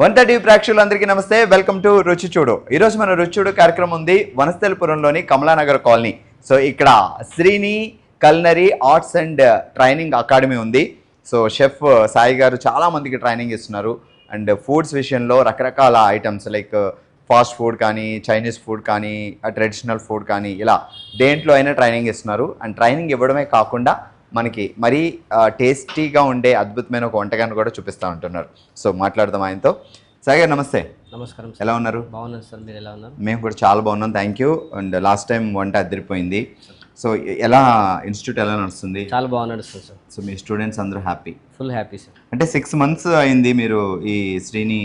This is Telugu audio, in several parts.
130 ప్రేక్షకులందరికీ నమస్తే. వెల్కమ్ టు రుచి చూడు. ఈరోజు మన రుచి చూడు కార్యక్రమం ఉంది వనస్థలిపురంలోని కమలానగర్ కాలనీ. సో ఇక్కడ Srini culinary arts and training academy ఉంది. సో షెఫ్ సాయి గారు చాలా మందికి ట్రైనింగ్ ఇస్తున్నారు. అండ్ ఫుడ్స్ విషయంలో రకరకాల ఐటమ్స్ లైక్ ఫాస్ట్ ఫుడ్ కానీ, చైనీస్ ఫుడ్ కానీ, ట్రెడిషనల్ ఫుడ్ కానీ, ఇలా దేంట్లో అయినా ట్రైనింగ్ ఇస్తున్నారు. అండ్ ట్రైనింగ్ ఇవ్వడమే కాకుండా మనకి మరీ టేస్టీగా ఉండే అద్భుతమైన ఒక వంటకాన్ని కూడా చూపిస్తూ ఉంటున్నారు. సో మాట్లాడదాం ఆయనతో. సాయి గారు నమస్తే. నమస్కారం. ఎలా ఉన్నారు? బాగున్నాను సార్, మీరు ఎలా ఉన్నారు? మేము కూడా చాలా బాగున్నాం, thank you. And last time వంట అదిరిపోయింది. సో ఎలా ఇన్స్టిట్యూట్ ఎలా నడుస్తుంది? చాలా బాగా నడుస్తుంది సార్. సో మీ స్టూడెంట్స్ అందరూ హ్యాపీ? Full happy sir. అంటే 6 months అయింది మీరు ఈ శ్రీని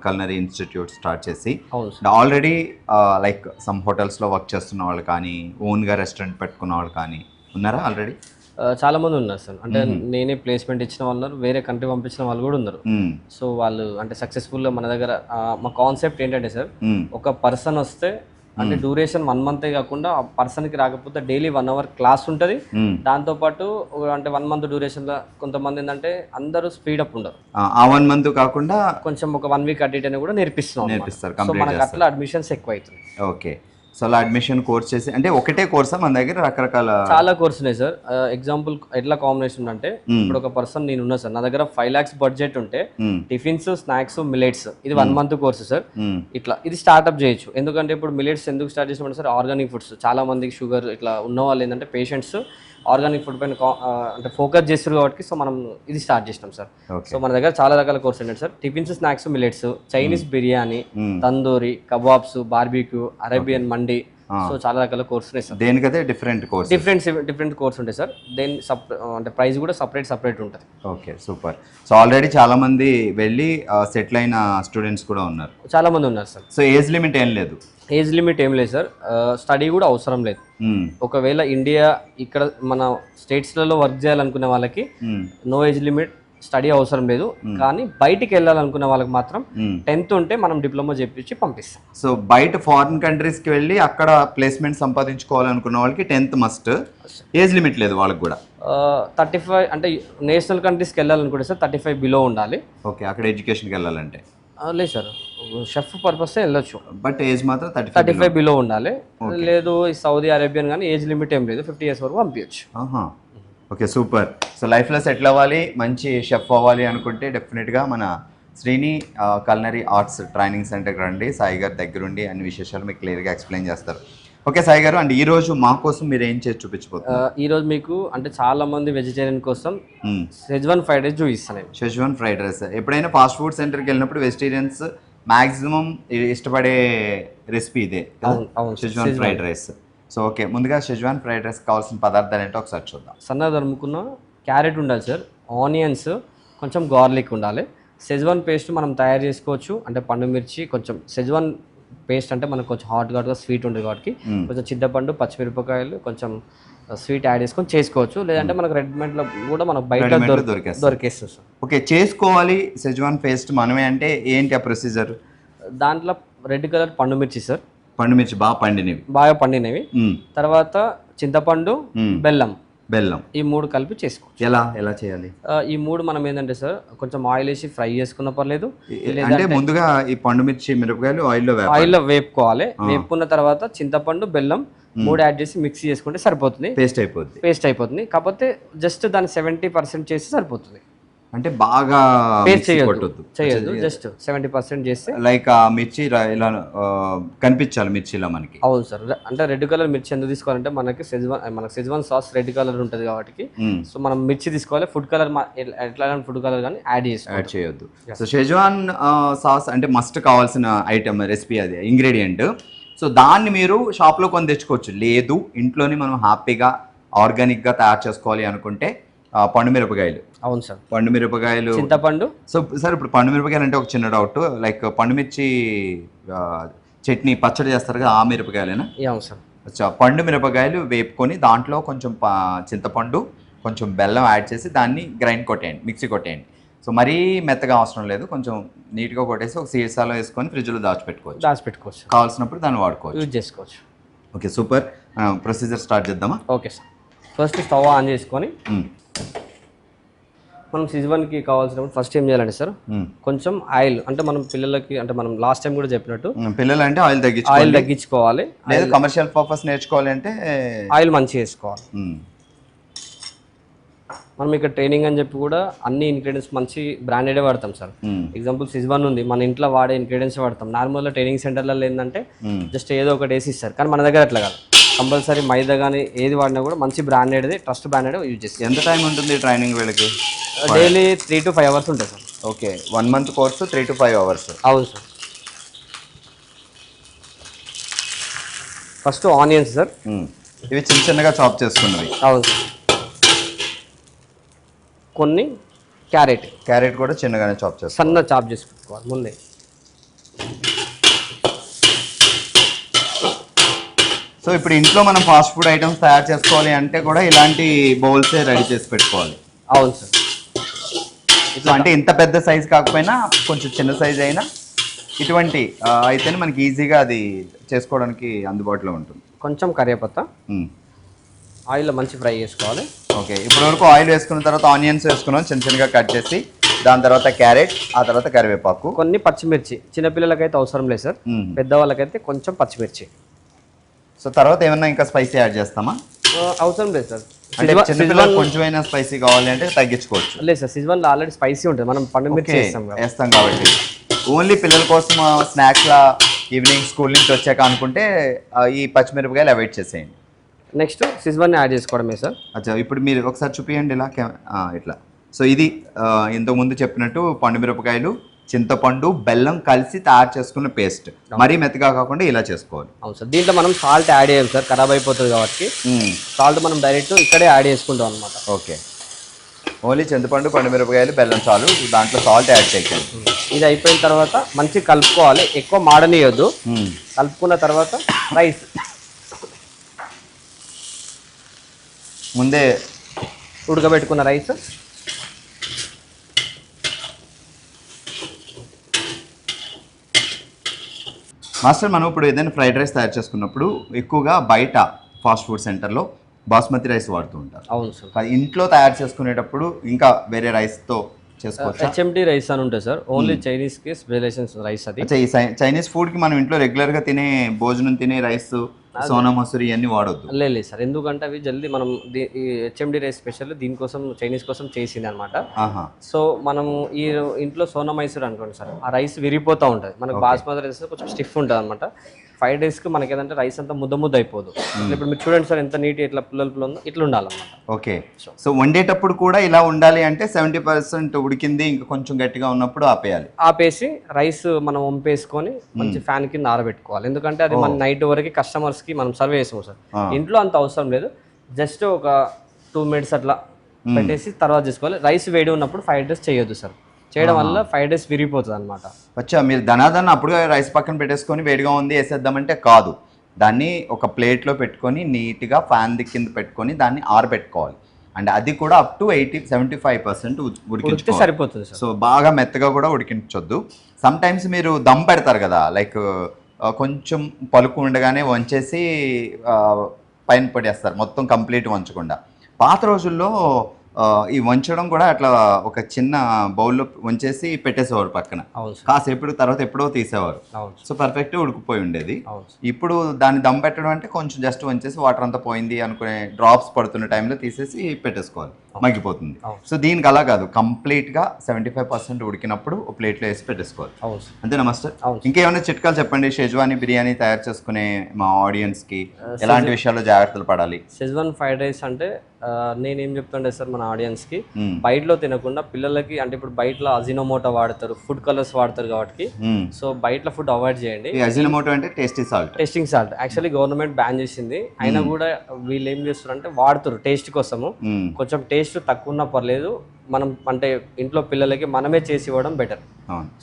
కల్నరీ ఇన్స్టిట్యూట్ స్టార్ట్ చేసి. ఆల్రెడీ లైక్ సమ్ హోటల్స్లో వర్క్ చేస్తున్న వాళ్ళు కానీ, ఓన్గా రెస్టారెంట్ పెట్టుకున్న వాళ్ళు కానీ ఉన్నారా ఆల్రెడీ? చాలా మంది ఉన్నారు సార్. అంటే నేనే ప్లేస్మెంట్ ఇచ్చిన వాళ్ళు ఉన్నారు, వేరే కంట్రీ పంపించిన వాళ్ళు కూడా ఉన్నారు. సో వాళ్ళు అంటే సక్సెస్ఫుల్గా మన దగ్గర మా కాన్సెప్ట్ ఏంటంటే సార్, ఒక పర్సన్ వస్తే అంటే డ్యూరేషన్ 1 month కాకుండా ఆ పర్సన్కి రాకపోతే డైలీ 1 hour క్లాస్ ఉంటుంది. దాంతోపాటు అంటే 1 month డ్యూరేషన్లో కొంతమంది ఏంటంటే అందరూ స్పీడప్ ఉండరు. ఆ 1 month కాకుండా కొంచెం ఒక 1 week అటు ఇటు కూడా నేర్పిస్తారు. సో మనకు అట్లా అడ్మిషన్స్ ఎక్కువ అవుతుంది. ఓకే. సో అలా అడ్మిషన్ కోర్స్ చేసి అంటే ఒకటే కోర్సా మన దగ్గర? రకరకాల చాలా కోర్స్ ఉన్నాయి సార్. ఎగ్జాంపుల్ ఎట్లా కాంబినేషన్ అంటే, ఇప్పుడు ఒక పర్సన్ నేను ఉన్నా సార్, నా దగ్గర 5 lakhs బడ్జెట్ ఉంటే టిఫిన్స్, స్నాక్స్, మిలెట్స్ ఇది 1 month కోర్స్ సార్. ఇట్లా ఇది స్టార్ట్అప్ చేయొచ్చు. ఎందుకంటే ఇప్పుడు మిలెట్స్ ఎందుకు స్టార్ట్ చేసామంటే సార్, ఆర్గానిక్ ఫుడ్స్ చాలా మందికి షుగర్ ఇట్లా ఉన్న వాళ్ళు ఏంటంటే పేషెంట్స్ ఆర్గానిక్ ఫుడ్ పైన అంటే ఫోకస్ చేస్తారు కాబట్టి సో మనం ఇది స్టార్ట్ చేసినాం సార్. సో మన దగ్గర చాలా రకాల కోర్స్ ఏంటంటే sir, tiffins, snacks, millets, Chinese biryani, tandoori, kebabs, barbecue, Arabian mandi, so చాలా రకాల కోర్స్ ఉన్నాయి సార్. దేనికైతే డిఫరెంట్ కోర్స్ ఉంటాయి సార్. దేని అంటే ప్రైస్ కూడా సపరేట్ ఉంటుంది. Okay, super. సో ఆల్రెడీ చాలా మంది వెళ్ళి సెటిల్ అయిన స్టూడెంట్స్ కూడా ఉన్నారు. చాలా మంది ఉన్నారు సార్. సో ఏజ్ లిమిట్ ఏం లేదు? ఏజ్ లిమిట్ ఏం లేదు సార్. స్టడీ కూడా అవసరం లేదు. ఒకవేళ ఇండియా ఇక్కడ మన స్టేట్స్లలో వర్క్ చేయాలనుకునే వాళ్ళకి నో ఏజ్ లిమిట్, స్టడీ అవసరం లేదు. కానీ బయటికి వెళ్ళాలనుకునే వాళ్ళకి మాత్రం 10th ఉంటే మనం డిప్లొమా చేపించి పంపిస్తాం. సో బయట ఫారిన్ కంట్రీస్కి వెళ్ళి అక్కడ ప్లేస్మెంట్ సంపాదించుకోవాలనుకున్న వాళ్ళకి 10th మస్ట్. ఏజ్ లిమిట్ లేదు వాళ్ళకి కూడా? 35 అంటే నేషనల్ కంట్రీస్కి వెళ్ళాలనుకుంటే సార్ 35 బిలో ఉండాలి. ఓకే, అక్కడ ఎడ్యుకేషన్కి వెళ్ళాలంటే? లేదు సార్, షెఫ్ పర్పస్ వెళ్ళొచ్చు, బట్ ఏజ్ మాత్రం 35 బిలో ఉండాలి. లేదు సౌదీ అరేబియన్ కానీ ఏజ్ లిమిట్ ఏం లేదు, 50 years వరకు పంపించచ్చు. Okay, super. సో లైఫ్లో సెటిల్ అవ్వాలి, మంచి షెఫ్ అవ్వాలి అనుకుంటే డెఫినెట్గా మన శ్రీని కల్నరీ ఆర్ట్స్ ట్రైనింగ్ సెంటర్కి రండి. సాయి గారి దగ్గరుండి అన్ని విశేషాలు మీకు క్లియర్గా ఎక్స్ప్లెయిన్ చేస్తారు. ఓకే సాయి గారు, అండ్ ఈ రోజు మా కోసం మీరు ఏం చేసి చూపించబోతున్నారు? ఈ రోజు మీకు అంటే చాలా మంది వెజిటేరియన్ కోసం షెజ్వాన్ ఫ్రైడ్ రైస్ చూపిస్తాను. షెజ్వాన్ ఫ్రైడ్ రైస్ ఎప్పుడైనా ఫాస్ట్ ఫుడ్ సెంటర్కి వెళ్ళినప్పుడు వెజిటేరియన్స్ మాక్సిమం ఇష్టపడే రెసిపీ ఇదే, schezwan fried rice. So okay, ముందుగా షెజ్వాన్ ఫ్రైడ్ రైస్ కావాల్సిన పదార్థాలు ఏంటో ఒకసారి చూద్దాం. సన్నగా తరుముకున్న క్యారెట్ ఉండాలి సార్, ఆనియన్స్, కొంచెం గార్లిక్ ఉండాలి. షెజ్వాన్ పేస్ట్ మనం తయారు చేసుకోవచ్చు. అంటే పండు మిర్చి, కొంచెం షెజ్వాన్ పేస్ట్ అంటే మనకు కొంచెం హాట్గా స్వీట్ ఉంటుంది కాబట్టి కొంచెం చింతపండు, పచ్చిమిరపకాయలు, కొంచెం స్వీట్ యాడ్ చేసుకొని చేసుకోవచ్చు. లేదంటే మనకు రెడీమేడ్లో కూడా మనకు బయట దొరికేస్తుంది సార్. ఓకే, చేసుకోవాలి షెజ్వాన్ పేస్ట్ మనమే అంటే ఏంటి ఆ ప్రొసీజర్? దాంట్లో రెడ్ కలర్ పండు మిర్చి సార్, పండు మిర్చి బాగా పండినవి, తర్వాత చింతపండు, బెల్లం ఈ 3 కలిపి చేసుకోవచ్చు. ఎలా చేయాలి? ఈ 3 మనం ఏంటంటే సార్ కొంచెం ఆయిల్ వేసి ఫ్రై చేసుకున్న పర్లేదు. అంటే ముందుగా ఈ పండు మిర్చి, మిరపకాయలు ఆయిల్లో వేపుకోవాలి. వేపుకున్న తర్వాత చింతపండు, బెల్లం 3 యాడ్ చేసి మిక్సీ చేసుకుంటే సరిపోతుంది. పేస్ట్ అయిపోతుంది. కాకపోతే జస్ట్ దాన్ని 70% చేసి సరిపోతుంది. అంటే బాగా చేయొద్దు, జస్ట్ 70% చేస్తే లైక్ ఆ మిర్చి ఇలా కనిపించాలి మిర్చిలో మనకి. అవును సార్. అంటే రెడ్ కలర్ మిర్చి ఎందుకు తీసుకోవాలంటే మనకి షెజ్వాన్ సాస్ రెడ్ కలర్ ఉంటుంది కాబట్టి సో మనం మిర్చి తీసుకోవాలి. ఫుడ్ కలర్ ఎట్లా ఫుడ్ కలర్ కానీ యాడ్ చేయొద్దు. సో షెజ్వాన్ సాస్ అంటే మస్ట్ కావాల్సిన ఐటమ్, రెసిపీ, అది ఇంగ్రీడియంట్. సో దాన్ని మీరు షాప్లో కొని తెచ్చుకోవచ్చు. లేదు ఇంట్లోనే మనం హ్యాపీగా ఆర్గానిక్గా తయారు చేసుకోవాలి అనుకుంటే పండు మిరపకాయలు. అవును సార్, పండు మిరపకాయలు, చింతపండు. సో సార్ ఇప్పుడు పండు మిరపకాయలు అంటే ఒక చిన్న డౌట్, లైక్ పండు మిర్చి చట్నీ పచ్చడి చేస్తారు కదా, ఆ మిరపకాయలేనా? అవును సార్. పండు మిరపకాయలు వేపుకొని దాంట్లో కొంచెం చింతపండు, కొంచెం బెల్లం యాడ్ చేసి దాన్ని మిక్సీ కొట్టేయండి. సో మరీ మెత్తగా అవసరం లేదు, కొంచెం నీట్గా కొట్టేసి ఒక సీసాలో వేసుకొని ఫ్రిడ్జ్లో దాచిపెట్టుకోవచ్చు. కావాల్సినప్పుడు దాన్ని యూజ్ చేసుకోవచ్చు. Okay, super. ప్రొసీజర్ స్టార్ట్ చేద్దామా? Okay sir. First stove on చేసుకొని మనం సిజవన్కి కావాల్సినప్పుడు ఫస్ట్ ఏం చేయాలంటే సార్ కొంచెం ఆయిల్, అంటే మనం పిల్లలకి అంటే మనం లాస్ట్ టైం కూడా చెప్పినట్టు పిల్లలు అంటే ఆయిల్ తగ్గించుకోవాలి. లేదు కమర్షియల్ పర్పస్ నేర్చుకోవాలి అంటే ఆయిల్ మంచిగా వేసుకోవాలి. మనం ఇక్కడ ట్రైనింగ్ అని చెప్పి కూడా అన్ని ఇంగ్రీడియంట్స్ మంచి బ్రాండెడే వాడతాం సార్. ఎగ్జాంపుల్ సిజవన్ ఉంది, మన ఇంట్లో వాడే ఇంగ్రీడియంట్స్ వాడతాం. నార్మల్గా ట్రైనింగ్ సెంటర్లలో ఏంటంటే జస్ట్ ఏదో ఒకటి వేసి ఇస్తారు, కానీ మన దగ్గర అట్లా కాదు. కంపల్సరీ మైదా కానీ ఏది వాడినా కూడా మంచి బ్రాండెడ్ది, ట్రస్ట్ బ్రాండెడ్ యూజ్ చేస్తాం. ఎంత టైం ఉంటుంది ట్రైనింగ్ వీళ్ళకి? డైలీ 3 to 5 hours ఉంటుంది sir. Okay, 1 month course 3 to 5 hours. అవును సార్. ఫస్ట్ ఆనియన్స్ సార్, ఇవి చిన్న చిన్నగా చాప్ చేసుకున్నవి. అవును సార్. కొన్ని క్యారెట్ కూడా చిన్నగానే చాప్ చేస్తాం, సన్న చాప్ చేసి పెట్టుకోవాలి ముందే. సో ఇప్పుడు ఇంట్లో మనం ఫాస్ట్ ఫుడ్ ఐటమ్స్ తయారు చేసుకోవాలి అంటే కూడా ఇలాంటి బౌల్సే రెడీ చేసి పెట్టుకోవాలి. అవును సార్. ఇట్లా అంటే ఇంత పెద్ద సైజ్ కాకపోయినా కొంచెం చిన్న సైజ్ అయినా ఇటువంటి అయితేనే మనకి ఈజీగా అది చేసుకోవడానికి అందుబాటులో ఉంటుంది. కొంచెం కరివేపత్త ఆయిల్లో మంచి ఫ్రై చేసుకోవాలి. ఓకే, ఇప్పటి వరకు ఆయిల్ వేసుకున్న తర్వాత ఆనియన్స్ వేసుకున్నాం చిన్న చిన్నగా కట్ చేసి, దాని తర్వాత క్యారెట్, ఆ తర్వాత కరివేపాకు, కొన్ని పచ్చిమిర్చి. చిన్నపిల్లలకైతే అవసరం లేదు సార్, పెద్దవాళ్ళకైతే కొంచెం పచ్చిమిర్చి. సో తర్వాత ఏమన్నా ఇంకా స్పైసీ యాడ్ చేస్తామా? అవసరం లేదు సార్. అంటే చిన్నపిల్లలు కొంచెమైనా స్పైసీ కావాలి అంటే తగ్గించుకోవచ్చు. లేదు సార్, సిజవన్లో ఆల్రెడీ స్పైసీ ఉంటుంది, మనం పండు మిర్చి వేస్తాం కాబట్టి. ఓన్లీ పిల్లల కోసం స్నాక్స్లా ఈవినింగ్ స్కూల్ నుంచి వచ్చాక అనుకుంటే ఈ పచ్చిమిరపకాయలు అవాయిడ్ చేసేయండి. నెక్స్ట్ సిజవన్ యాడ్ చేసుకోవడమే సార్. అచ్చా, ఇప్పుడు మీరు ఒకసారి చూపించండి ఇలా ఇట్లా. సో ఇది ఇంతకుముందు చెప్పినట్టు పండుమిరపకాయలు, చింతపండు, బెల్లం కలిసి తయారు చేసుకున్న పేస్ట్. మరీ మెత్తగా కాకుండా ఇలా చేసుకోవాలి. అవును సార్. దీంట్లో మనం సాల్ట్ యాడ్ చేయం సార్, ఖరాబ్ అయిపోతుంది కాబట్టి. సాల్ట్ మనం డైరెక్ట్ ఇక్కడే యాడ్ చేసుకుంటాం అనమాట. ఓకే, ఓన్లీ చింతపండు, పండుమిరపకాయలు, బెల్లం చాలు, దాంట్లో సాల్ట్ యాడ్ చేయకండి. ఇది అయిపోయిన తర్వాత మంచిగా కలుపుకోవాలి, ఎక్కువ మాడనియొద్దు. కలుపుకున్న తర్వాత రైస్ ముందే ఉడకబెట్టుకున్న రైస్, మాస్టర్ మనం ఇప్పుడు ఏదైనా ఫ్రైడ్ రైస్ తయారు చేసుకున్నప్పుడు ఎక్కువగా బయట ఫాస్ట్ ఫుడ్ సెంటర్లో బాస్మతి రైస్ వాడుతూ ఉంటారు. అవును సార్. ఇంట్లో తయారు చేసుకునేటప్పుడు ఇంకా వేరే రైస్తో చేసుకోవచ్చు. HMT రైస్ అని ఉంటుంది సార్, ఓన్లీ చైనీస్కి స్పెషలైజేషన్ రైస్ అది. ఈ చైనీస్ ఫుడ్కి మనం ఇంట్లో రెగ్యులర్గా తినే భోజనం తినే రైస్, సోనా మసూరి ఇవన్నీ వాడొద్దు. లేదు సార్, ఎందుకంటే అవి జల్దీ మనం ఈ HMT రైస్ స్పెషల్ దీనికోసం చైనీస్ కోసం చేసింది అనమాట. సో మనము ఈ ఇంట్లో సోనా మైసూర్ అనుకోండి సార్, ఆ రైస్ విరిగిపోతూ ఉంటుంది. మనకు బాస్మతి రైస్ కొంచెం స్టిఫ్ ఉంటుంది అనమాట. 5 daysకి మనకి ఏదంటే రైస్ అంతా ముద్ద అయిపోదు. ఇప్పుడు మీరు చూడండి సార్ ఎంత నీట్ ఇట్లా పుల్లలు ఉందో, ఇట్లా ఉండాలన్నమాట. ఓకే, సో వండేటప్పుడు కూడా ఇలా ఉండాలి అంటే 70% ఉడికింది, ఇంకా కొంచెం గట్టిగా ఉన్నప్పుడు ఆపేసి రైస్ మనం వంపేసుకొని మంచి ఫ్యాన్ కింద ఆరబెట్టుకోవాలి. ఎందుకంటే అది మన నైట్ వరకు కస్టమర్స్కి మనం సర్వ్ చేసాం సార్. ఇంట్లో అంత అవసరం లేదు, జస్ట్ ఒక 2 minutes అట్లా పెట్టేసి తర్వాత చేసుకోవాలి. రైస్ వేడి ఉన్నప్పుడు 5 days చేయొద్దు సార్, చేయడం వల్ల 5 days విరిగిపోతుంది అనమాట. వచ్చా మీరు ధనాధన అప్పుడు రైస్ పక్కన పెట్టేసుకొని వేడిగా ఉంది వేసేద్దామంటే కాదు, దాన్ని ఒక ప్లేట్లో పెట్టుకొని నీట్గా ఫ్యాన్ కింద పెట్టుకొని దాన్ని ఆరబెట్టుకోవాలి. అండ్ అది కూడా అప్ టు 75% ఉడికించుకుంటే సరిపోతుంది సార్. సో బాగా మెత్తగా కూడా ఉడికించొద్దు. సమ్ టైమ్స్ మీరు దమ్ పెడతారు కదా, లైక్ కొంచెం పలుకు ఉండగానే వంచేసి పైన పడేస్తారు, మొత్తం కంప్లీట్ వంచకుండా. పాత రోజుల్లో ఈ వంచడం కూడా అట్లా ఒక చిన్న బౌల్లో వంచేసి పెట్టేసేవారు పక్కన, కాసేపు తర్వాత ఎప్పుడో తీసేవారు. సో పర్ఫెక్ట్ ఉడికిపోయి ఉండేది. ఇప్పుడు దాన్ని దమ్ పెట్టడం అంటే కొంచెం జస్ట్ వంచేసి వాటర్ అంతా పోయింది అనుకునే డ్రాప్స్ పడుతున్న టైంలో తీసేసి పెట్టేసుకోవాలి, మగ్గిపోతుంది. సో దీనికి అలా కాదు, కంప్లీట్గా 75% ఉడికినప్పుడు ఒక ప్లేట్లో వేసి పెట్టేసుకోవాలి. అంతేనా మాస్టర్? ఇంకేమైనా చిట్కాలు చెప్పండి, షెజ్వానీ బిర్యానీ తయారు చేసుకునే మా ఆడియన్స్కి ఎలాంటి విషయాల్లో జాగ్రత్తలు పడాలి? షెజ్వాన్ ఫ్రైడ్ రైస్ అంటే నేనేం చెప్తుండే సార్ మన ఆడియన్స్కి, బయటలో తినకుండా పిల్లలకి, అంటే ఇప్పుడు బయటలో అజినోమోటో వాడతారు, ఫుడ్ కలర్స్ వాడతారు కాబట్టి, సో బయట ఫుడ్ అవాయిడ్ చేయండి. అజినోమోటో అంటే tasting salt actually government ban చేసింది, అయినా కూడా వీళ్ళు ఏం చేస్తారు అంటే వాడుతారు టేస్ట్ కోసము. కొంచెం టేస్ట్ తక్కువ ఉన్నా పర్లేదు, మనం అంటే ఇంట్లో పిల్లలకి మనమే చేసి ఇవ్వడం బెటర్.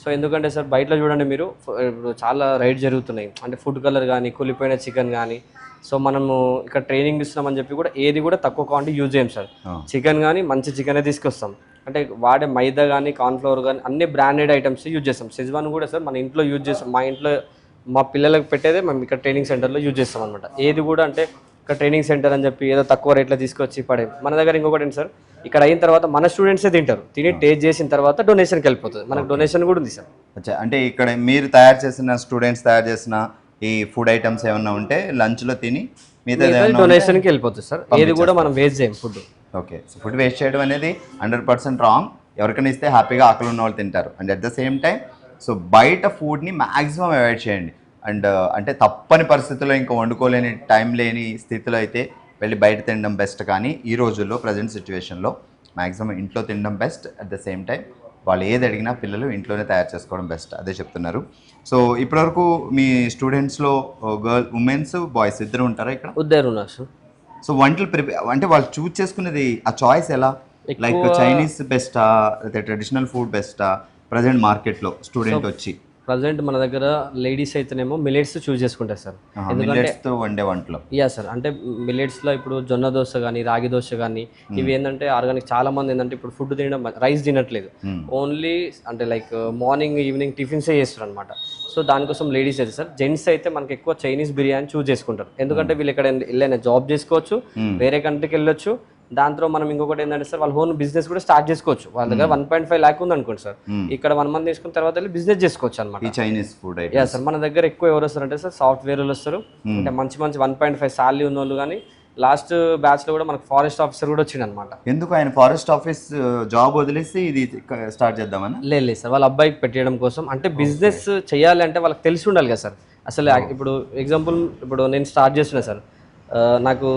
సో ఎందుకంటే సార్ బయటలో చూడండి మీరు, ఇప్పుడు చాలా రైడ్ జరుగుతున్నాయి, అంటే ఫుడ్ కలర్ కానీ కులిపోయిన చికెన్ కానీ. సో మనము ఇక్కడ ట్రైనింగ్ ఇస్తున్నామని చెప్పి కూడా ఏది కూడా తక్కువ క్వాంటిటీ యూజ్ చేయం సార్. చికెన్ కానీ మంచి చికెనే తీసుకొస్తాం, అంటే వాడే మైదా కానీ కార్న్ఫ్లవర్ కానీ అన్ని బ్రాండెడ్ ఐటమ్స్ యూజ్ చేస్తాం. షెజ్వాన్ కూడా సార్ మన ఇంట్లో యూజ్ చేస్తాం, మా ఇంట్లో మా పిల్లలకు పెట్టేదే మేము ఇక్కడ ట్రైనింగ్ సెంటర్లో యూజ్ చేస్తాం అనమాట. ఏది కూడా అంటే ఇక్కడ ట్రైనింగ్ సెంటర్ అని చెప్పి ఏదో తక్కువ రేట్లో తీసుకొచ్చి పడే. మన దగ్గర ఇంకొకటి ఏంటి సార్, ఇక్కడ అయిన తర్వాత మన స్టూడెంట్సే తింటారు, తిని టేస్ట్ చేసిన తర్వాత డొనేషన్కి వెళ్ళిపోతుంది. మనకు డొనేషన్ కూడా ఉంది సార్. అచ్చా, అంటే ఇక్కడ మీరు తయారు చేసిన స్టూడెంట్స్ తయారు చేసిన ఈ ఫుడ్ ఐటమ్స్ ఏమన్నా ఉంటే లంచ్లో తిని మిగతా డొనేషన్కి వెళ్ళిపోతుంది సార్. ఏది కూడా మనం వేస్ట్ చేయం food. Okay, so food waste చేయడం అనేది 100% రాంగ్. ఎవరికైనా ఇస్తే హ్యాపీగా ఆకలి ఉన్న వాళ్ళు తింటారు. And at the same time so బయట ఫుడ్ని మ్యాక్సిమం అవాయిడ్ చేయండి. అండ్ అంటే తప్పని పరిస్థితుల్లో ఇంకా వండుకోలేని టైం లేని స్థితిలో అయితే వెళ్ళి బయట తినడం బెస్ట్. కానీ ఈ రోజుల్లో ప్రజెంట్ సిచ్యువేషన్లో మ్యాక్సిమం ఇంట్లో తినడం best. At the same time వాళ్ళు ఏది అడిగినా పిల్లలు ఇంట్లోనే తయారు చేసుకోవడం బెస్ట్, అదే చెప్తున్నారు. సో ఇప్పటివరకు మీ స్టూడెంట్స్లో ఉమెన్స్ బాయ్స్ ఇద్దరు ఉంటారా ఇక్కడ? ఇద్దరు ఉన్నారు సార్. సో వంటలు అంటే వాళ్ళు చూస్ చేసుకునేది ఆ చాయిస్ ఎలా? లైక్ చైనీస్ బెస్టా లేదా ట్రెడిషనల్ ఫుడ్ బెస్టా ప్రజెంట్ మార్కెట్లో స్టూడెంట్ వచ్చి? ప్రజెంట్ మన దగ్గర లేడీస్ అయితేనేమో మిలెట్స్ చూస్ చేసుకుంటారు సార్. ఎందుకంటే వండే వంటలో సార్ అంటే మిలెట్స్లో ఇప్పుడు జొన్న దోశ కానీ రాగి దోశ కానీ ఇవి ఏంటంటే ఆర్గానిక్. చాలా మంది ఏంటంటే ఇప్పుడు ఫుడ్ తినడం రైస్ తినట్లేదు, ఓన్లీ అంటే లైక్ మార్నింగ్ ఈవినింగ్ టిఫిన్సే చేస్తారు అనమాట. సో దానికోసం లేడీస్ అయితే సార్. జెంట్స్ అయితే మనకి ఎక్కువ చైనీస్ బిర్యానీ చూస్ చేసుకుంటారు. ఎందుకంటే వీళ్ళు ఇక్కడ వెళ్ళైనా జాబ్ చేసుకోవచ్చు, వేరే కంట్రీకి వెళ్ళొచ్చు. దాంతో మనం ఇంకొకటి ఏంటంటే సార్ వాళ్ళ ఓన్ బిజినెస్ కూడా స్టార్ట్ చేసుకోవచ్చు. వాళ్ళ దగ్గర 1.5 lakh ఉంది అనుకోండి సార్, ఇక్కడ 1 month తీసుకున్న తర్వాత వెళ్ళి బిజినెస్ చేసుకోవచ్చు అనమాట. చైనీస్ ఫుడ్ సార్ మన దగ్గర ఎక్కువ ఎవరు వస్తారంటే సార్ సాఫ్ట్వేర్ వాళ్ళు వస్తారు, అంటే మంచి 1.5 సాలరీ ఉన్న వాళ్ళు. కానీ లాస్ట్ బ్యాచ్ లో కూడా మనకు ఫారెస్ట్ ఆఫీసర్ కూడా వచ్చింది అనమాట. ఎందుకు ఆయన ఫారెస్ట్ ఆఫీస్ జాబ్ వదిలేసి ఇది స్టార్ట్ చేద్దామని? లేదు సార్, వాళ్ళ అబ్బాయికి పెట్టడం కోసం. అంటే బిజినెస్ చేయాలి అంటే వాళ్ళకి తెలిసి ఉండాలి కదా సార్. అసలు ఇప్పుడు ఎగ్జాంపుల్ ఇప్పుడు నేను స్టార్ట్ చేస్తున్నా సార్, నాకు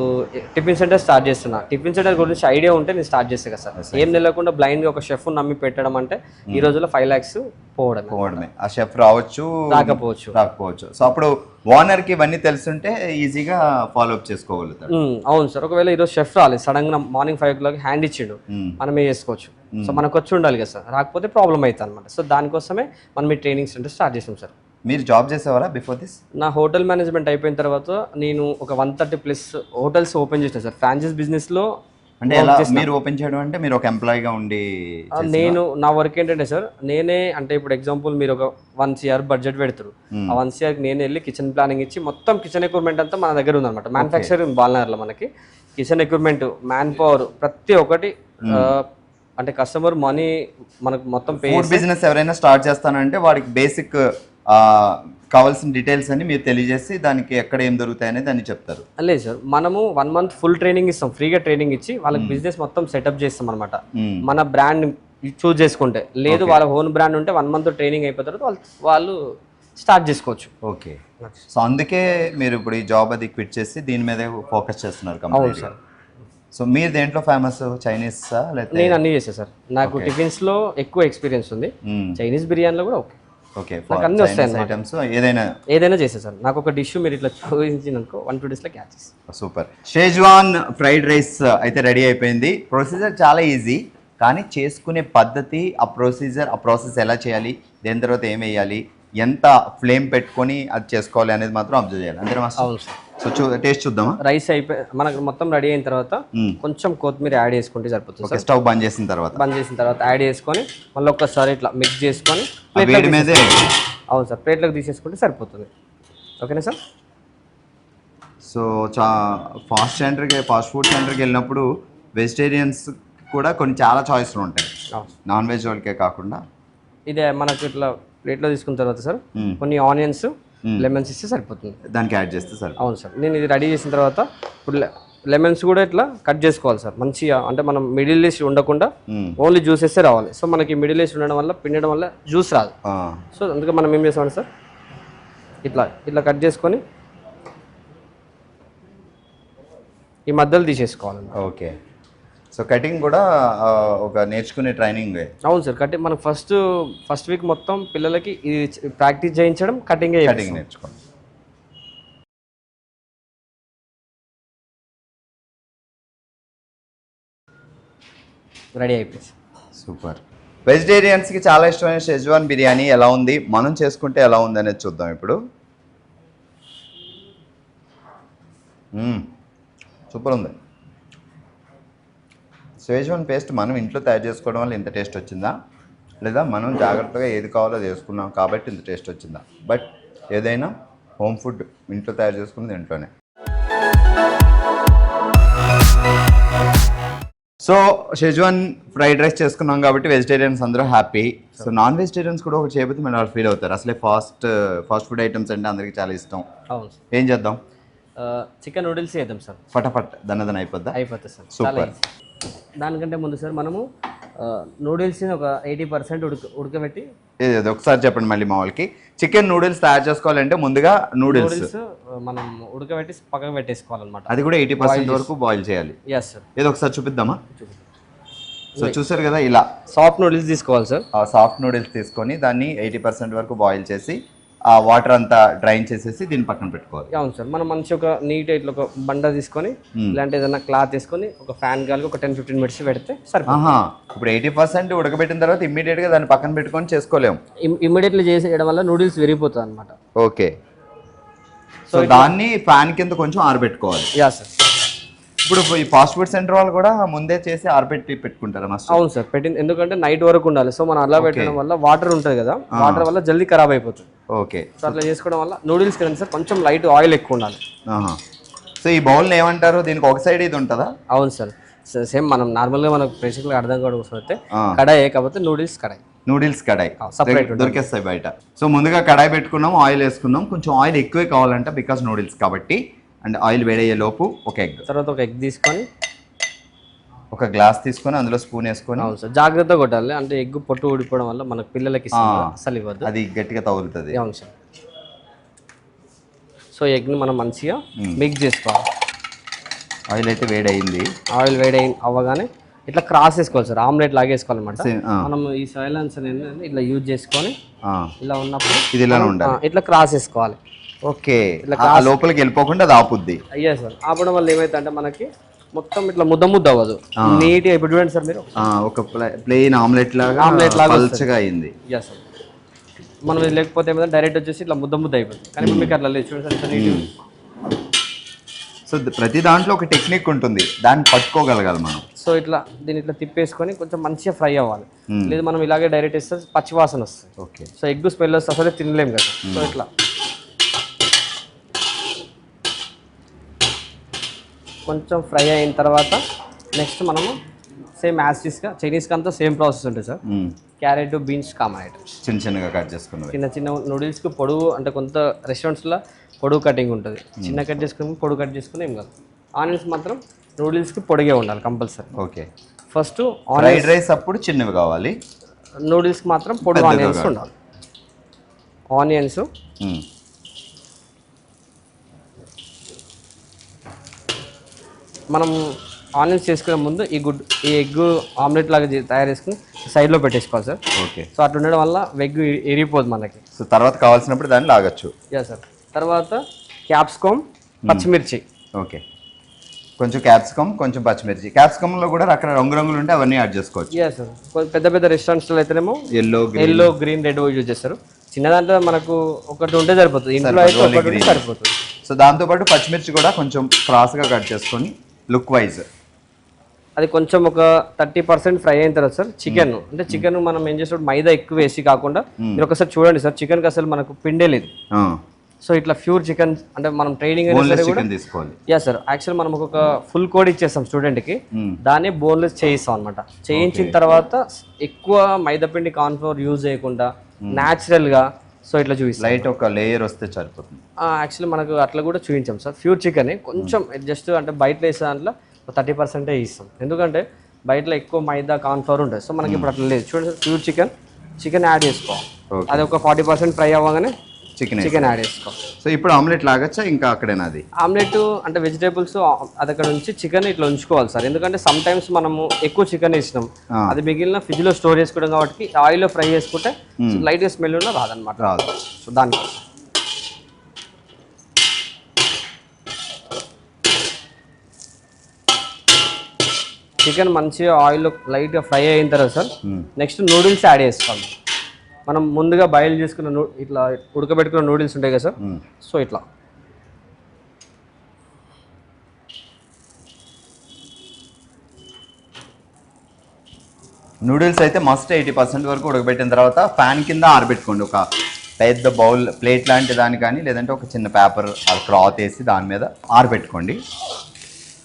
టిఫిన్ సెంటర్ స్టార్ట్ చేస్తున్నా. టిఫిన్ సెంటర్ గురించి ఐడియా ఉంటే నేను స్టార్ట్ చేస్తాను కదా సార్. ఏం తెలియకుండా బ్లైండ్గా ఒక షెఫ్ నమ్మి పెట్టడం అంటే ఈ రోజుల్లో 5 lakhs పోవడమే. ఆ షెఫ్ రావచ్చు రాకపోవచ్చు. సో అప్పుడు ఓనర్కి ఇవన్నీ తెలుసుంటే ఈజీగా ఫాలో అప్ చేసుకోగలుగుతారు. అవును సార్. ఒకవేళ ఈరోజు షెఫ్ రాలేదు, సడన్ గా మార్నింగ్ 5 o'clock హ్యాండ్ ఇచ్చిండు, మనమే చేసుకోవచ్చు. సో మనకు వచ్చి ఉండాలి కదా సార్, రాకపోతే ప్రాబ్లం అవుతుంది అనమాట. సో దానికోసమే మనం ఈ ట్రైనింగ్ సెంటర్ స్టార్ట్ చేసాం సార్. మీరు జాబ్ చేసేవారా బిఫోర్ దిస్? నా హోటల్ మేనేజ్మెంట్ అయిపోయిన తర్వాత నేను ఒక 130+ హోటల్స్ ఓపెన్ చేసిన సార్ ఫ్రాంచైజ్ బిజినెస్ లో. అంటే ఎలా మీరు ఓపెన్ చేయడం అంటే మీరు ఒక ఎంప్లాయీగా ఉండి? నేను నా వర్క్ ఏంటంటే సార్, నేనే అంటే ఇప్పుడు ఎగ్జాంపుల్ మీరు ఒక 1 crore బడ్జెట్ పెడతారు, ఆ 1 crore నేను వెళ్ళి కిచెన్ ప్లానింగ్ ఇచ్చి మొత్తం కిచెన్ ఎక్విప్మెంట్ అంతా మన దగ్గర ఉందన్నమాట. మ్యానుఫ్యాక్చరింగ్ బాల్నగర్లో మనకి కిచెన్ ఎక్విప్మెంట్, మ్యాన్ పవర్, ప్రతి ఒక్కటి. అంటే కస్టమర్ మనీ మనకు మొత్తం ఫుడ్ బిజినెస్ ఎవరైనా స్టార్ట్ చేస్తానంటే వాడికి బేసిక్ కావాల్సిన డీటెయిల్స్ అన్ని మీరు తెలియజేసి దానికి ఎక్కడ ఏం దొరుకుతాయని దాన్ని చెప్తారు? లేదు సార్, మనము 1 month ఫుల్ ట్రైనింగ్ ఇస్తాం, ఫ్రీగా ట్రైనింగ్ ఇచ్చి వాళ్ళకి బిజినెస్ మొత్తం సెటప్ చేస్తాం అనమాట. మన బ్రాండ్ చూస్ చేసుకుంటే, లేదు వాళ్ళ ఓన్ బ్రాండ్ ఉంటే 1 month ట్రైనింగ్ అయిపోయిన తర్వాత వాళ్ళు స్టార్ట్ చేసుకోవచ్చు. ఓకే, సో అందుకే మీరు ఇప్పుడు ఈ జాబ్ అది క్విట్ చేసి దీని మీదే ఫోకస్ చేస్తున్నారు? అవును సార్. సో మీరు దేంట్లో ఫేమస్? చైనీస్? నేను అన్ని చేసాను సార్. నాకు టిఫిన్స్ లో ఎక్కువ ఎక్స్పీరియన్స్ ఉంది, చైనీస్ బిర్యానీలో కూడా ఓకే. అన్ని వస్తాయి ఐటమ్స్ ఏదైనా చేసా సార్. నాకు ఒక డిష్ మీరు ఇట్లా చూపించిననుకో 1-2 days లో క్యాచ్ చేస్తాను. సూపర్. షేజ్వాన్ ఫ్రైడ్ రైస్ అయితే రెడీ అయిపోయింది. ప్రొసీజర్ చాలా ఈజీ, కానీ చేసుకునే పద్ధతి, ఆ ప్రాసెస్ ఎలా చేయాలి, దేని తర్వాత ఏం వేయాలి, ఎంత ఫ్లేమ్ పెట్టుకొని అది చేసుకోవాలి అనేది మాత్రం అబ్జర్వ్ చేయాలి. అంతే మాస్టర్? సో టేస్ట్ చూద్దామా? రైస్ అయిపోయి మనకు మొత్తం రెడీ అయిన తర్వాత కొంచెం కొత్తిమీర యాడ్ చేసుకుంటే సరిపోతుంది. స్టవ్ బంద్ చేసిన తర్వాత యాడ్ చేసుకొని మళ్ళీ ఒక్కసారి ఇట్లా మిక్స్ చేసుకొని అవును సార్ ప్లేట్లోకి తీసేసుకుంటే సరిపోతుంది. ఓకేనా సార్? సో ఫాస్ట్ ఫుడ్ సెంటర్కి వెళ్ళినప్పుడు వెజిటేరియన్స్ కూడా చాలా చాయిస్లు ఉంటాయి, నాన్ వెజ్ వాళ్ళకే కాకుండా. ఇదే మనకు ఇట్లా ప్లేట్లో తీసుకున్న తర్వాత సార్ కొన్ని ఆనియన్స్, లెమన్స్ ఇస్తే సరిపోతుంది. దానికి యాడ్ చేస్తే సార్? అవును సార్. నేను ఇది రెడీ చేసిన తర్వాత ఇప్పుడు లెమన్స్ కూడా ఇట్లా కట్ చేసుకోవాలి సార్ మంచిగా. అంటే మనం మిడిల్ లేసి ఉండకుండా ఓన్లీ జ్యూసెస్ రావాలి. సో మనకి మిడిల్ లేసి ఉండడం వల్ల, పిండడం వల్ల జ్యూస్ రాదు. సో అందుకే మనం ఏం చేస్తామంటే సార్ ఇట్లా కట్ చేసుకొని ఈ మధ్యలో తీసేసుకోవాలి. ఓకే, సో కటింగ్ కూడా ఒక నేర్చుకునే ట్రైనింగ్? అవును సార్. కటింగ్ మనం ఫస్ట్ వీక్ మొత్తం పిల్లలకి ఇది ప్రాక్టీస్ చేయించడం, కటింగ్ నేర్చుకోండి. రెడీ అయిపోయింది. సూపర్. వెజిటేరియన్స్కి చాలా ఇష్టమైన షెజ్వాన్ బిర్యానీ ఎలా ఉంది, మనం చేసుకుంటే ఎలా ఉంది అనేది చూద్దాం ఇప్పుడు. సూపర్ ఉంది. షెజ్వాన్ పేస్ట్ మనం ఇంట్లో తయారు చేసుకోవడం వల్ల ఇంత టేస్ట్ వచ్చిందా, లేదా మనం జాగ్రత్తగా ఏది కావాలో అది వేసుకున్నాం కాబట్టి ఇంత టేస్ట్ వచ్చిందా? బట్ ఏదైనా హోమ్ ఫుడ్ ఇంట్లో తయారు చేసుకున్నది ఇంట్లోనే. సో షెజ్వాన్ ఫ్రైడ్ రైస్ చేసుకున్నాం కాబట్టి వెజిటేరియన్స్ అందరూ హ్యాపీ. సో నాన్ వెజిటేరియన్స్ కూడా ఒకటి చేయబోతే మళ్ళీ వాళ్ళు ఫీల్ అవుతారు. అసలే ఫాస్ట్ ఫుడ్ ఐటమ్స్ అంటే అందరికీ చాలా ఇష్టం. అవును సార్. ఏం చేద్దాం? చికెన్ నూడిల్స్ చేద్దాం సార్. ఫటాఫట్ దన్నదన అయిపోద్దా? అయిపోతుంది సార్. సూపర్. దానికంటే ముందు సార్ మనము నూడిల్స్ని ఒక 80% ఉడకబెట్టి ఇది ఒకసారి చెప్పండి మళ్ళీ మా వాళ్ళకి. చికెన్ నూడిల్స్ తయారు చేసుకోవాలంటే ముందుగా నూడిల్స్ మనం ఉడకబెట్టి పక్కకు పెట్టేసుకోవాలన్నమాట. అది కూడా 80% వరకు బాయిల్ చేయాలి. Yes sir. ఏదో ఒకసారి చూపిద్దామా? సో చూసారు కదా, ఇలా సాఫ్ట్ నూడిల్స్ తీసుకోవాలి సార్. ఆ సాఫ్ట్ నూడిల్స్ తీసుకొని దాన్ని 80% వరకు బాయిల్ చేసి ఆ వాటర్ అంతా డ్రైన్ చేసేసి దీన్ని పక్కన పెట్టుకోవాలి. అవును సార్. మనం మంచి ఒక నీట్ ఇట్లా ఒక బండ తీసుకొని ఇలాంటి ఏదైనా క్లాత్ తీసుకొని ఒక ఫ్యాన్ గాలికి ఒక 10-15 మినిట్స్ పెడితే సరిపోతుంది. ఇప్పుడు 80% ఉడకబెట్టిన తర్వాత ఇమ్మీడియట్ గా దాన్ని పక్కన పెట్టుకొని చేసుకోలేము. ఇమ్మీడియట్లీ చేసేయడం వల్ల నూడిల్స్ విరిగిపోతుంది అనమాట. ఓకే. సో దాన్ని ఫ్యాన్ కింద కొంచెం ఆరబెట్టుకోవాలి. Yeah sir. ఇప్పుడు ఈ ఫాస్ట్ ఫుడ్ సెంటర్ వాళ్ళు కూడా ముందే చేసి పెట్టుకుంటారు మస్తు. అవును సార్. ఎందుకంటే నైట్ వరకు ఉండాలి. సో మనం అలా పెట్టడం వల్ల వాటర్ ఉంటుంది కదా, వాటర్ వల్ల జల్దీ ఖరాబ్ అయిపోతుంది. ఓకే. సో అట్లా చేసుకోవడం వల్ల నూడిల్స్ కదండి సార్ కొంచెం లైట్ ఆయిల్ ఎక్కువ ఉండాలి. సో ఈ బౌల్ ఏమంటారు? దీనికి ఒక సైడ్ ఇది ఉంటుందా? అవును సార్. సేమ్ మనం నార్మల్గా మనకు ప్రేక్షకులకు అర్థం కావడం కోసం అయితే కడాయి, కాకపోతే నూడిల్స్ కడాయి. నూడిల్స్ కడాయి సపరేట్ దొరికేస్తాయి బయట. సో ముందుగా కడాయి పెట్టుకున్నాం, ఆయిల్ వేసుకున్నాం. కొంచెం ఆయిల్ ఎక్కువే కావాలంట బికాస్ నూడిల్స్ కాబట్టి. అండ్ ఆయిల్ వేడయ్యే లోపు ఒక ఎగ్, తర్వాత ఒక ఎగ్ తీసుకొని ఒక గ్లాస్ తీసుకొని అందులో స్పూన్ వేసుకొని. అవును సార్. జాగ్రత్తగా కొట్టాలి, అంటే ఎగ్ పొట్టు ఊడిపోవడం వల్ల మనకు పిల్లలకి అసలు ఇవ్వద్దు, అది గట్టిగా తగులుతుంది. అవును సార్. సో ఎగ్ని మనం మంచిగా మిక్స్ చేసుకోవాలి. ఆయిల్ అయితే వేడయింది. ఆయిల్ అవ్వగానే ఇట్లా క్రాస్ వేసుకోవాలి సార్. ఆమ్లెట్ లాగా వేసుకోవాలన్నమాట. మనం ఈ సైలెన్స్ అనేది ఇట్లా యూజ్ చేసుకొని ఇలా ఉన్నప్పుడు ఇది ఇలా ఉండాలి, ఇట్లా క్రాస్ వేసుకోవాలి. ఓకే. లోపలికి వెళ్ళిపోకుండా అది ఆపుద్ది. అయ్యా సార్. ఆపడం వల్ల ఏమైతే అంటే మనకి మొత్తం ఇట్లా ముద్ద అవ్వదు, నీట్గా. ఇప్పుడు చూడండి సార్ మీరు, ఒక ప్లెయిన్ ఆమ్లెట్ లాగా పల్చగా అయింది. Yeah sir. మనం ఇది లేకపోతే ఏమైనా డైరెక్ట్ వచ్చేసి ఇట్లా ముద్ద అయిపోతుంది. కానీ మీకు అట్లా లేదు, చూడండి సార్. సో ప్రతి దాంట్లో ఒక టెక్నిక్ ఉంటుంది, దాన్ని పట్టుకోగలగాలి మనం. సో ఇట్లా దీన్ని ఇట్లా తిప్పేసుకొని కొంచెం మంచిగా ఫ్రై అవ్వాలి. లేదు మనం ఇలాగే డైరెక్ట్ ఇస్తే పచ్చివాసన వస్తుంది. ఓకే. సో ఎగ్ స్మెల్ వస్తే అసలే తినలేము కదా. సో ఇట్లా కొంచెం ఫ్రై అయిన తర్వాత నెక్స్ట్ మనము సేమ్ యాసిడ్స్గా చైనీస్కి అంతా సేమ్ ప్రాసెస్ ఉంటుంది sir. Carrot, beans common items చిన్నగా కట్ చేసుకున్నాం. చిన్న నూడిల్స్కి పొడుగు, అంటే కొంత రెస్టారెంట్స్లో పొడుగు కటింగ్ ఉంటుంది. చిన్న కట్ చేసుకుని పొడుగు కట్ చేసుకుని ఏం కాదు. ఆనియన్స్ మాత్రం నూడిల్స్కి పొడిగే ఉండాలి compulsory. Okay. First fried rice అప్పుడు చిన్నవి కావాలి, నూడిల్స్కి మాత్రం పొడుగు ఆనియన్స్ ఉండాలి. ఆనియన్స్ మనం ఆనియన్స్ చేసుకునే ముందు ఈ ఎగ్ ఆమ్లెట్ లాగా తయారు చేసుకుని సైడ్లో పెట్టేసుకోవాలి సార్. ఓకే. సో అట్లా ఉండడం వల్ల ఎగ్ ఎరిగిపోదు మనకి. సో తర్వాత కావాల్సినప్పుడు దాన్ని లాగచ్చు. Yeah sir. తర్వాత క్యాప్సికమ్, పచ్చిమిర్చి. ఓకే. కొంచెం క్యాప్సికమ్, కొంచెం పచ్చిమిర్చి. క్యాప్సికమ్లో కూడా రకరకాల రంగులు ఉంటే అవన్నీ యాడ్ చేసుకోవచ్చు. Yeah sir. పెద్ద రెస్టారెంట్స్లో అయితేనేమో ఎల్లో, గ్రీన్, రెడ్ యూజ్ చేస్తారు. చిన్న దాంట్లో మనకు ఒకటి ఉంటే సరిపోతుంది, ఇంట్లో అయితే ఒకటి ఉంటే సరిపోతుంది. సో దాంతోపాటు పచ్చిమిర్చి కూడా కొంచెం క్రాస్గా కట్ చేసుకొని లుక్ వైజ్ అది కొంచెం ఒక 30% ఫ్రై అయిన తర్వాత సార్ చికెన్, అంటే చికెన్ మనం ఏం చేసినప్పుడు మైదా ఎక్కువ వేసి కాకుండా మీరు ఒకసారి చూడండి సార్, చికెన్కి అసలు మనకు పిండే లేదు. సో ఇట్లా ప్యూర్ చికెన్, అంటే మనం ట్రైనింగ్ తీసుకోవాలి. Yeah sir. యాక్చువల్ మనం ఒక ఫుల్ కోడ్ ఇచ్చేస్తాం స్టూడెంట్కి, దాన్ని బోన్లెస్ చేయిస్తాం అనమాట. చేయించిన తర్వాత ఎక్కువ మైదా పిండి, కార్న్ఫ్లోర్ యూజ్ చేయకుండా న్యాచురల్గా సో ఇట్లా చూపిస్తాం. లైట్ ఒక లేయర్ వస్తే సరిపోతుంది. యాక్చువల్లీ మనకు అట్లా కూడా చూపించాం సార్. ప్యూర్ చికెన్ కొంచెం జస్ట్ అంటే బయట వేసే దాంట్లో 30% ఇస్తాం, ఎందుకంటే బయటలో ఎక్కువ మైదా, కార్న్ఫ్లోర్ ఉంటుంది. సో మనకి ఇప్పుడు అట్లా లేదు. చూడండి సార్, ప్యూర్ చికెన్ యాడ్ చేసుకోవాలి. అది ఒక 40% ఫ్రై అవ్వగానే చికెన్ యాడ్ చేసుకోవాలి. సో ఇప్పుడు ఆమ్లెట్ లాగచ్చా ఇంకా అక్కడేనా? అది ఆమ్లెట్ అంటే వెజిటేబుల్స్ అది అక్కడ నుంచి చికెన్ ఇట్లా ఉంచుకోవాలి సార్, ఎందుకంటే సమ్ టైమ్స్ మనము ఎక్కువ చికెన్ వేసినాం, అది మిగిలిన ఫ్రిడ్జ్లో స్టోర్ చేసుకోవడం కాబట్టి ఆయిల్లో ఫ్రై చేసుకుంటే లైట్గా స్మెల్ ఉన్న రాదనమాట. రాదు. సో దానికి చికెన్ మంచిగా ఆయిల్లో లైట్గా ఫ్రై అయిన తర్వాత సార్ నెక్స్ట్ నూడిల్స్ యాడ్ చేసుకోవాలి. మనం ముందుగా బాయిల్ చేసుకున్న ఇట్లా ఉడకబెట్టుకున్న నూడిల్స్ ఉంటాయి కదా సార్. సో ఇట్లా నూడిల్స్ అయితే మస్ట్ 80% వరకు ఉడకబెట్టిన తర్వాత ఫ్యాన్ కింద ఆరబెట్టుకోండి. ఒక పెద్ద బౌల్, ప్లేట్ లాంటి దాని కానీ, లేదంటే ఒక చిన్న పేపర్ క్లాత్ వేసి దాని మీద ఆరబెట్టుకోండి.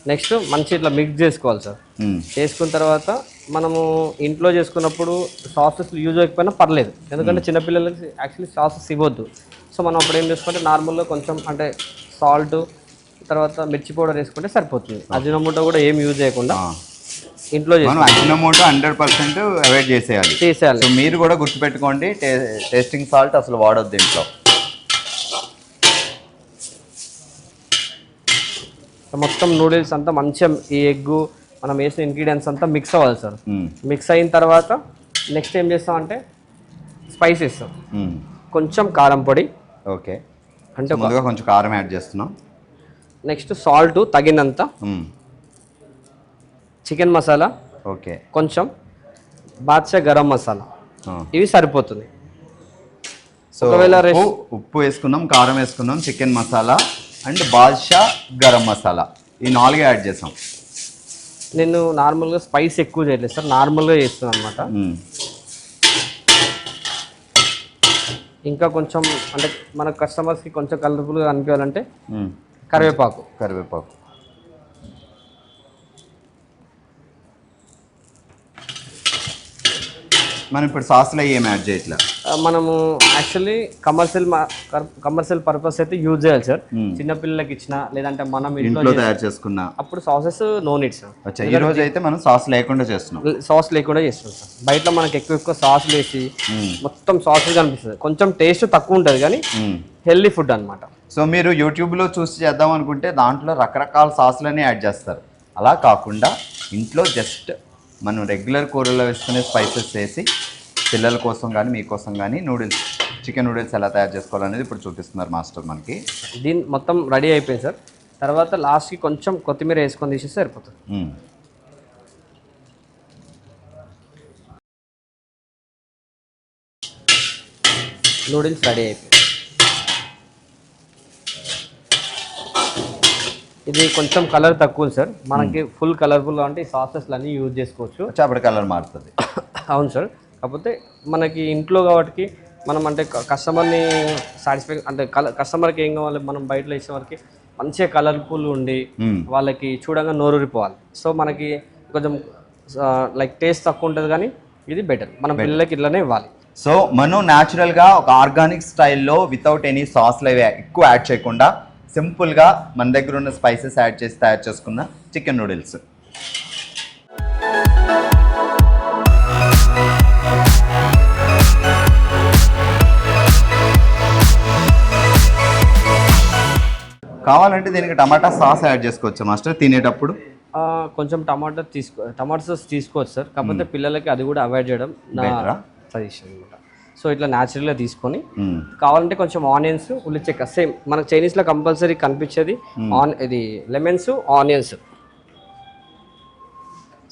నెక్స్ట్ మంచి ఇట్లా మిక్స్ చేసుకోవాలి సార్. చేసుకున్న తర్వాత మనము ఇంట్లో చేసుకున్నప్పుడు సాసెస్ యూజ్ చేయకపోయినా పర్లేదు, ఎందుకంటే చిన్నపిల్లలకి యాక్చువల్లీ సాసెస్ ఇవ్వద్దు. సో మనం అప్పుడు ఏం చేసుకుంటే నార్మల్గా కొంచెం అంటే సాల్ట్ తర్వాత మిర్చి పౌడర్ వేసుకుంటే సరిపోతుంది. అజినోమోటో కూడా ఏం యూజ్ చేయకుండా ఇంట్లో మనం అజినోమోటో 100% అవాయిడ్ చేసేయాలి. సో మీరు కూడా గుర్తుపెట్టుకోండి, టేస్టింగ్ సాల్ట్ అసలు వాడొద్దు ఇంట్లో. మొత్తం నూడిల్స్ అంతా మంచిగా ఈ ఎగ్ మనం వేసిన ఇంగ్రీడియంట్స్ అంతా మిక్స్ అవ్వాలి సార్. మిక్స్ అయిన తర్వాత నెక్స్ట్ ఏం చేస్తామంటే స్పైసెస్, కొంచెం కారం పొడి, ఓకే, అంటే ముందుగా కొంచెం కారం యాడ్ చేస్తున్నాం. నెక్స్ట్ సాల్ట్ తగినంత, చికెన్ మసాలా, ఓకే, కొంచెం బాద్షా గరం మసాలా, ఇవి సరిపోతుంది. సో ఉప్పు వేసుకున్నాం, కారం వేసుకున్నాం, చికెన్ మసాలా అండ్ బాద్షా గరం మసాలా, ఈ 4 యాడ్ చేసాం. నేను నార్మల్గా స్పైస్ ఎక్కువ చేయట్లేదు సార్, నార్మల్గా చేస్తున్నాను అనమాట. ఇంకా కొంచెం అంటే మన కస్టమర్స్కి కొంచెం కలర్ఫుల్గా అనిపించాలంటే కరివేపాకు. మనం ఇప్పుడు సాస్లో ఏం యాడ్ చేయట్లా, మనము యాక్చువల్లీ కమర్షియల్ పర్పస్ అయితే యూజ్ చేయాలి సార్. చిన్నపిల్లలకి ఇచ్చిన లేదంటే మనం ఇంట్లో తయారు చేసుకున్నా అప్పుడు సాసెస్ నో నీడ్ సార్. ఈ రోజు అయితే మనం సాస్ లేకుండా చేస్తున్నాం, సాస్ లేకుండా చేస్తున్నాం సార్. బయట మనకి ఎక్కువ సాస్ వేసి మొత్తం సాస్ కనిపిస్తుంది, కొంచెం టేస్ట్ తక్కువ ఉంటుంది కానీ హెల్దీ ఫుడ్ అనమాట. సో మీరు యూట్యూబ్లో చూసి చేద్దాం అనుకుంటే దాంట్లో రకరకాల సాసులన్నీ యాడ్ చేస్తారు. అలా కాకుండా ఇంట్లో జస్ట్ మనం రెగ్యులర్ కూరలో వేసుకునే స్పైసెస్ వేసి పిల్లల కోసం కానీ మీకోసం కానీ చికెన్ నూడిల్స్ ఎలా తయారు చేసుకోవాలనేది ఇప్పుడు చూపిస్తున్నారు మాస్టర్ మనకి. దీని మొత్తం రెడీ అయిపోయింది సార్. తర్వాత లాస్ట్కి కొంచెం కొత్తిమీర వేసుకొని తీసేసి సరిపోతుంది. నూడిల్స్ రెడీ అయిపోయింది. ఇది కొంచెం కలర్ తక్కువ సార్, మనకి ఫుల్ కలర్ఫుల్ అంటే సాసెస్లు అన్నీ యూజ్ చేసుకోవచ్చు. అప్పుడు కలర్ మారుతుంది. అవును సార్, కాకపోతే మనకి ఇంట్లో కాబట్టి మనం అంటే కస్టమర్ని సాటిస్ఫై అంటే కస్టమర్కి ఏం కావాలి, మనం బయటలో ఇచ్చే వరకు మంచిగా కలర్ఫుల్ ఉండి వాళ్ళకి చూడంగా నోరూరిపోవాలి. సో మనకి కొంచెం లైక్ టేస్ట్ తక్కువ ఉంటుంది కానీ ఇది బెటర్, మనం పిల్లలకి ఇట్లానే ఇవ్వాలి. సో మనం న్యాచురల్గా ఒక ఆర్గానిక్ స్టైల్లో వితౌట్ ఎనీ సాస్లు అవి ఎక్కువ యాడ్ చేయకుండా సింపుల్గా మన దగ్గర ఉన్న స్పైసెస్ యాడ్ చేసి తయారు చేసుకున్న చికెన్ నూడిల్స్. కావాలంటే దీనికి టమాటా సాస్ యాడ్ చేసుకోవచ్చు మాస్టర్ తినేటప్పుడు. కొంచెం టమాటా సాస్ తీసుకోవచ్చు సార్, కాకపోతే పిల్లలకి అది కూడా అవాయిడ్ చేయడం నా సజెషన్ అనమాట. సో ఇట్లా న్యాచురల్గా తీసుకొని కావాలంటే కొంచెం ఆనియన్స్, ఉల్లి చెక్క సేమ్ మనకు చైనీస్లో కంపల్సరీ కనిపించేది ఇది లెమన్స్, ఆనియన్స్.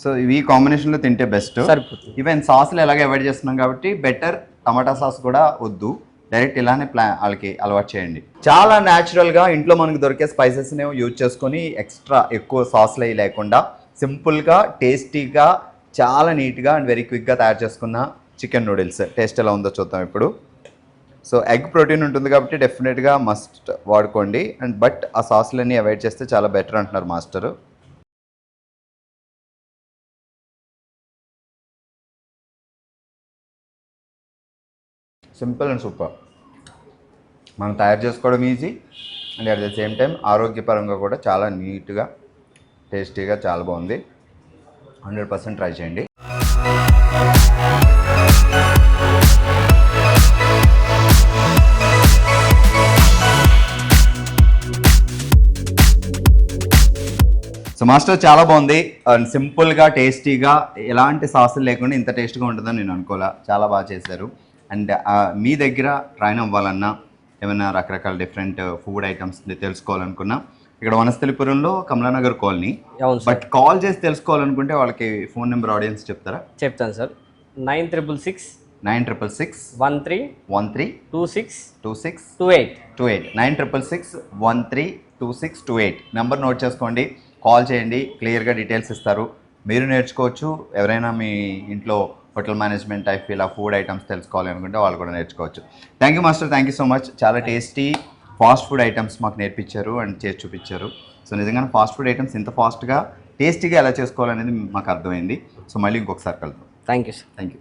సో ఇవి కాంబినేషన్లో తింటే బెస్ట్ సరిపోతుంది. ఈవెన్ సాస్లు ఎలాగ అవాయిడ్ చేస్తున్నాం కాబట్టి బెటర్ టమాటా సాస్ కూడా వద్దు, డైరెక్ట్ ఇలానే వాళ్ళకి అలవాటు చేయండి. చాలా న్యాచురల్గా ఇంట్లో మనకు దొరికే స్పైసెస్ని యూజ్ చేసుకొని ఎక్స్ట్రా ఎక్కువ సాస్లు అవి లేకుండా సింపుల్గా టేస్టీగా చాలా నీట్గా అండ్ వెరీ క్విక్గా తయారు చేసుకున్న చికెన్ నూడిల్స్. టేస్ట్ ఎలా ఉందో చూద్దాం ఇప్పుడు. సో ఎగ్ ప్రోటీన్ ఉంటుంది కాబట్టి డెఫినెట్గా మస్ట్ వాడుకోండి, అండ్ బట్ ఆ సాస్లన్నీ అవాయిడ్ చేస్తే చాలా బెటర్ అంటున్నారు మాస్టరు. Simple and super. మనం తయారు చేసుకోవడం easy and at the same time ఆరోగ్యపరంగా కూడా చాలా నీట్గా టేస్టీగా చాలా బాగుంది. 100% ట్రై చేయండి. సో మాస్టర్ చాలా బాగుంది అండ్ సింపుల్గా టేస్టీగా ఎలాంటి సాసులు లేకుండా ఇంత టేస్ట్గా ఉంటుందని నేను అనుకోలే. చాలా బాగా చేశారు. అండ్ మీ దగ్గర ట్రైన్ అవ్వాలన్నా ఏమైనా రకరకాల డిఫరెంట్ ఫుడ్ ఐటమ్స్ తెలుసుకోవాలనుకున్నా ఇక్కడ వనస్థలిపురంలో కమలానగర్ కాలనీ. బట్ కాల్ చేసి తెలుసుకోవాలనుకుంటే వాళ్ళకి ఫోన్ నెంబర్ ఆడియన్స్ చెప్తారా? చెప్తాను సార్. 9666 13 26 28 9666132628 నెంబర్ నోట్ చేసుకోండి. కాల్ చేయండి, క్లియర్గా డీటెయిల్స్ ఇస్తారు. మీరు నేర్చుకోవచ్చు. ఎవరైనా మీ ఇంట్లో హోటల్ మేనేజ్మెంట్ టైప్ ఇలా ఫుడ్ ఐటమ్స్ తెలుసుకోవాలి అనుకుంటే వాళ్ళు కూడా నేర్చుకోవచ్చు. Thank you master, thank you so much. చాలా టేస్టీ ఫాస్ట్ ఫుడ్ ఐటమ్స్ మాకు నేర్పించారు అండ్ చేసి చూపించారు. సో నిజంగానే ఫాస్ట్ ఫుడ్ ఐటమ్స్ ఇంత ఫాస్ట్గా టేస్టీగా ఎలా చేసుకోవాలనేది మాకు అర్థమైంది. సో మళ్ళీ ఇంకొకసారి కలుద్దాం. Thank you sir. Thank you.